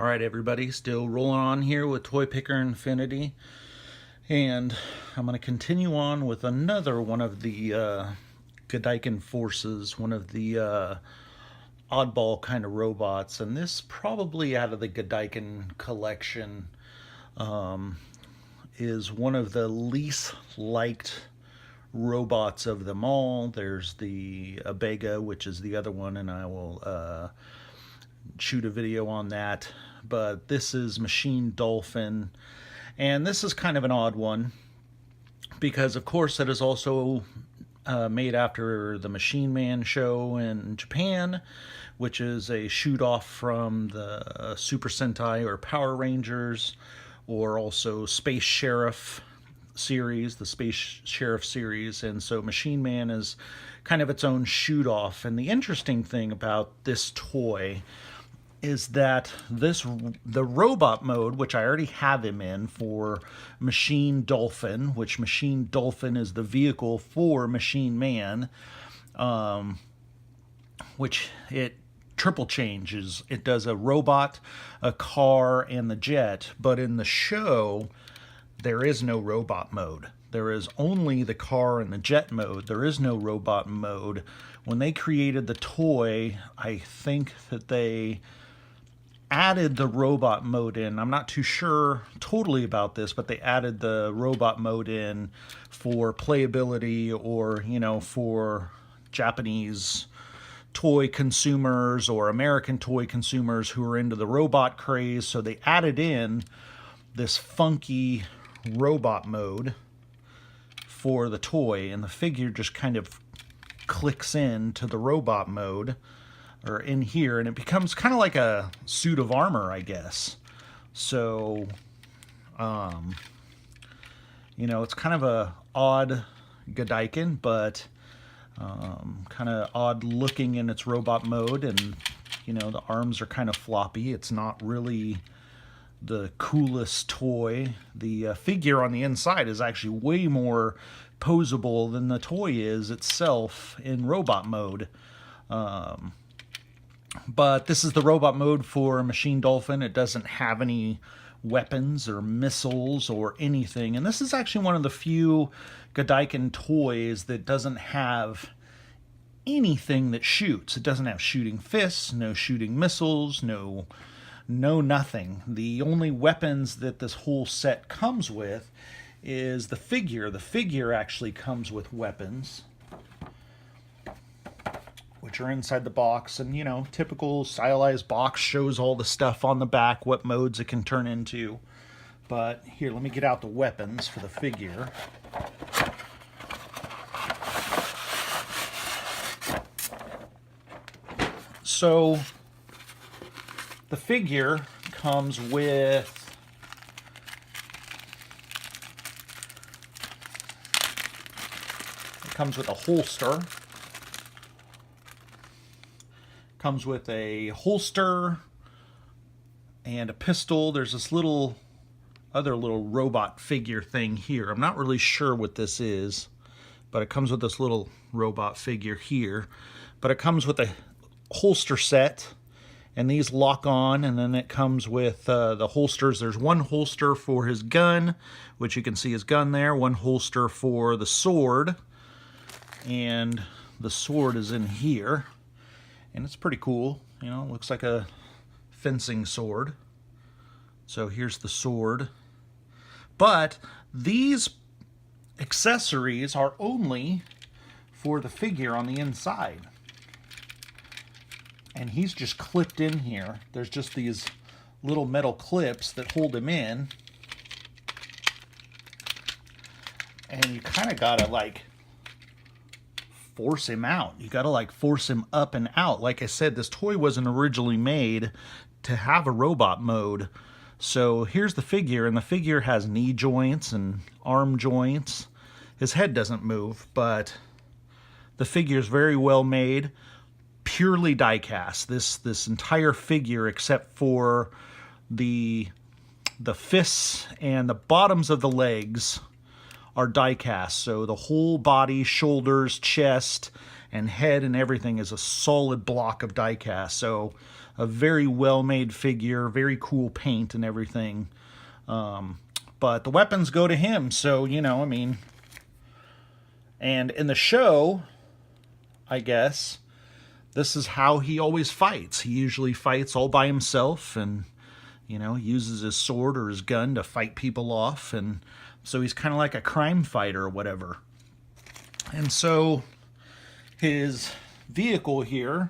All right, everybody, still rolling on here with Toy Picker Infinity, and I'm going to continue on with another one of the Godaikin Forces, one of the oddball kind of robots, and this probably out of the Godaikin collection is one of the least liked robots of them all. There's the Abega, which is the other one, and I will shoot a video on that. But this is Machine Dolphin, and this is kind of an odd one because of course it is also made after the Machine Man show in Japan, which is a shoot off from the Super Sentai or Power Rangers, or also Space Sheriff series, the Space Sheriff series. And so Machine Man is kind of its own shoot off. And the interesting thing about this toy is that the robot mode, which I already have him in for Machine Dolphin, which Machine Dolphin is the vehicle for Machine Man, which it triple changes. It does a robot, a car, and the jet. But in the show, there is no robot mode. There is only the car and the jet mode. There is no robot mode. When they created the toy, I think that they added the robot mode in. I'm not too sure totally about this, but they added the robot mode in for playability, or, you know, for Japanese toy consumers or American toy consumers who are into the robot craze. So they added in this funky robot mode for the toy, and the figure just kind of clicks in to the robot mode, or in here, and it becomes kind of like a suit of armor, I guess. So, you know, it's kind of a odd Godaikin, but kind of odd looking in its robot mode, and, you know, the arms are kind of floppy. It's not really the coolest toy. The figure on the inside is actually way more posable than the toy is itself in robot mode. But this is the robot mode for Machine Dolphin. It doesn't have any weapons or missiles or anything. And this is actually one of the few Godaikin toys that doesn't have anything that shoots. It doesn't have shooting fists, no shooting missiles, no nothing. The only weapons that this whole set comes with is the figure. The figure actually comes with weapons, which are inside the box, and, you know, typical stylized box shows all the stuff on the back, what modes it can turn into. But here, let me get out the weapons for the figure. So the figure comes with a holster. Comes with a holster and a pistol. There's this other little robot figure thing here. I'm not really sure what this is, but it comes with this little robot figure here. But it comes with a holster set, and these lock on, and then it comes with the holsters. There's one holster for his gun, which you can see his gun there, one holster for the sword, and the sword is in here. And it's pretty cool, you know, it looks like a fencing sword. So here's the sword. But these accessories are only for the figure on the inside. And he's just clipped in here. There's just these little metal clips that hold him in. And you kind of gotta, like, force him out. You gotta, like, force him up and out. Like I said, this toy wasn't originally made to have a robot mode. So here's the figure, and the figure has knee joints and arm joints. His head doesn't move, but the figure's very well made. Purely die cast. This entire figure, except for the fists and the bottoms of the legs, are die cast. So the whole body, shoulders, chest, and head and everything is a solid block of die cast. So a very well-made figure, very cool paint and everything. But the weapons go to him, so, you know, I mean... And in the show, I guess, this is how he always fights. He usually fights all by himself and, you know, uses his sword or his gun to fight people off. And so he's kind of like a crime fighter or whatever. And so his vehicle here,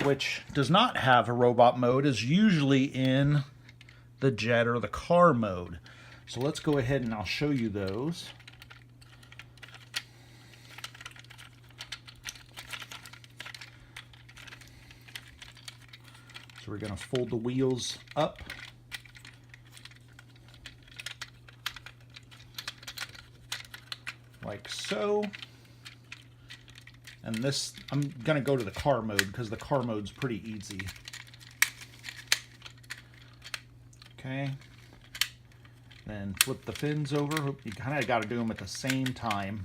which does not have a robot mode, is usually in the jet or the car mode. So let's go ahead and I'll show you those. So we're going to fold the wheels up. Like so. And this, I'm going to go to the car mode because the car mode's pretty easy. Okay. Then flip the fins over. You kind of got to do them at the same time.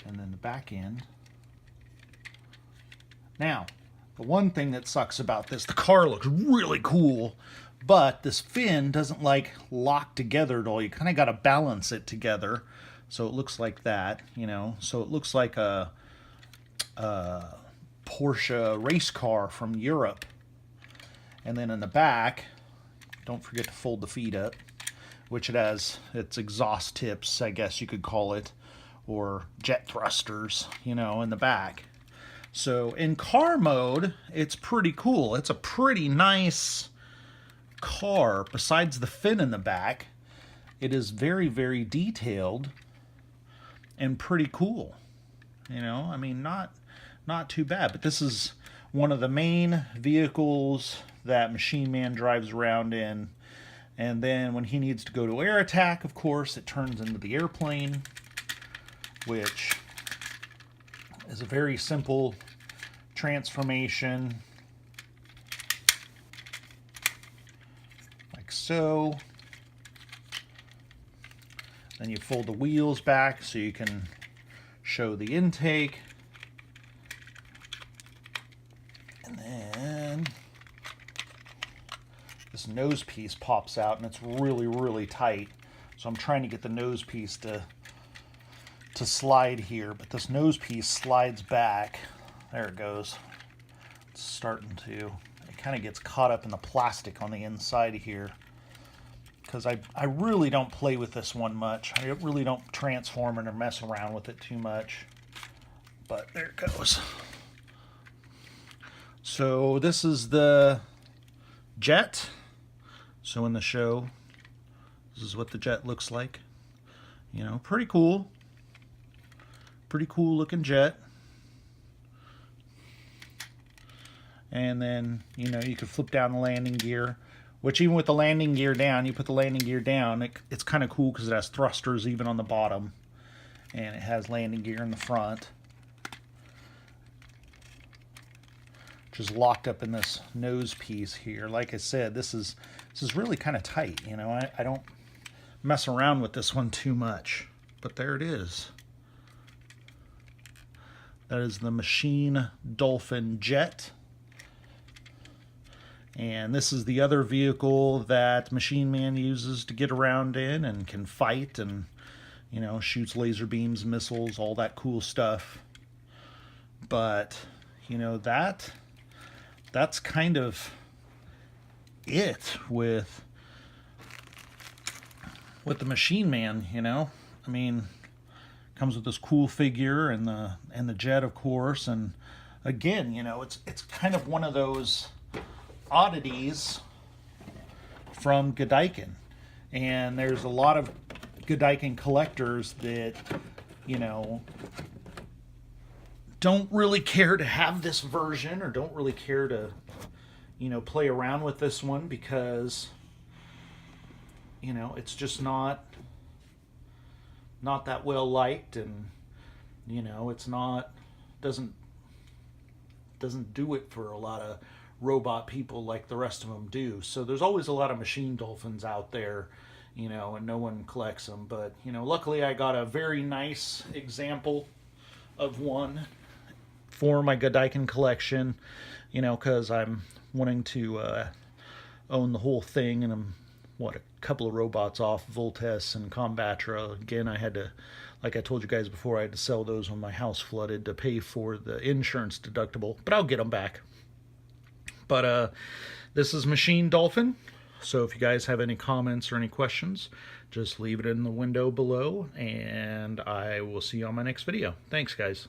And then the back end. Now, the one thing that sucks about this, the car looks really cool, but this fin doesn't like lock together at all. You kind of got to balance it together. So it looks like that, you know. So it looks like a Porsche race car from Europe. And then in the back, don't forget to fold the feet up, which it has its exhaust tips, I guess you could call it, or jet thrusters, you know, in the back. So in car mode, it's pretty cool. It's a pretty nice car. Besides the fin in the back, it is very, very detailed and pretty cool. You know, I mean, not too bad. But this is one of the main vehicles that Machine Man drives around in. And then when he needs to go to air attack, of course, it turns into the airplane, which is a very simple transformation, like so. Then you fold the wheels back so you can show the intake. And then this nose piece pops out, and it's really, really tight. So I'm trying to get the nose piece to slide here, but this nose piece slides back. There it goes. It's starting to, it kind of gets caught up in the plastic on the inside here, because I really don't play with this one much. I really don't transform it or mess around with it too much. But there it goes. So this is the jet. So in the show, this is what the jet looks like. You know, pretty cool. Pretty cool looking jet. And then, you know, you could flip down the landing gear, which even with the landing gear down, you put the landing gear down, it's kind of cool because it has thrusters even on the bottom. And it has landing gear in the front, which is locked up in this nose piece here. Like I said, this is really kind of tight. You know, I don't mess around with this one too much. But there it is. That is the Machine Dolphin jet. And this is the other vehicle that Machine Man uses to get around in and can fight and, you know, shoots laser beams, missiles, all that cool stuff. But, you know, that's kind of it with the Machine Man, you know. I mean, comes with this cool figure and the jet, of course, and again, you know, it's kind of one of those oddities from Godaikin. And there's a lot of Godaikin collectors that, you know, don't really care to have this version or don't really care to, you know, play around with this one because, you know, it's just not that well liked, and, you know, it's not, doesn't do it for a lot of robot people like the rest of them do. So there's always a lot of Machine Dolphins out there, you know, and no one collects them. But, you know, luckily I got a very nice example of one for my Godaikin collection. you know, because I'm wanting to own the whole thing, and I'm, what, a couple of robots off Voltes and Combatra. Again, I had to, like I told you guys before, I had to sell those when my house flooded to pay for the insurance deductible, but I'll get them back. But this is Machine Dolphin. So if you guys have any comments or any questions, just leave it in the window below, and I will see you on my next video. Thanks, guys.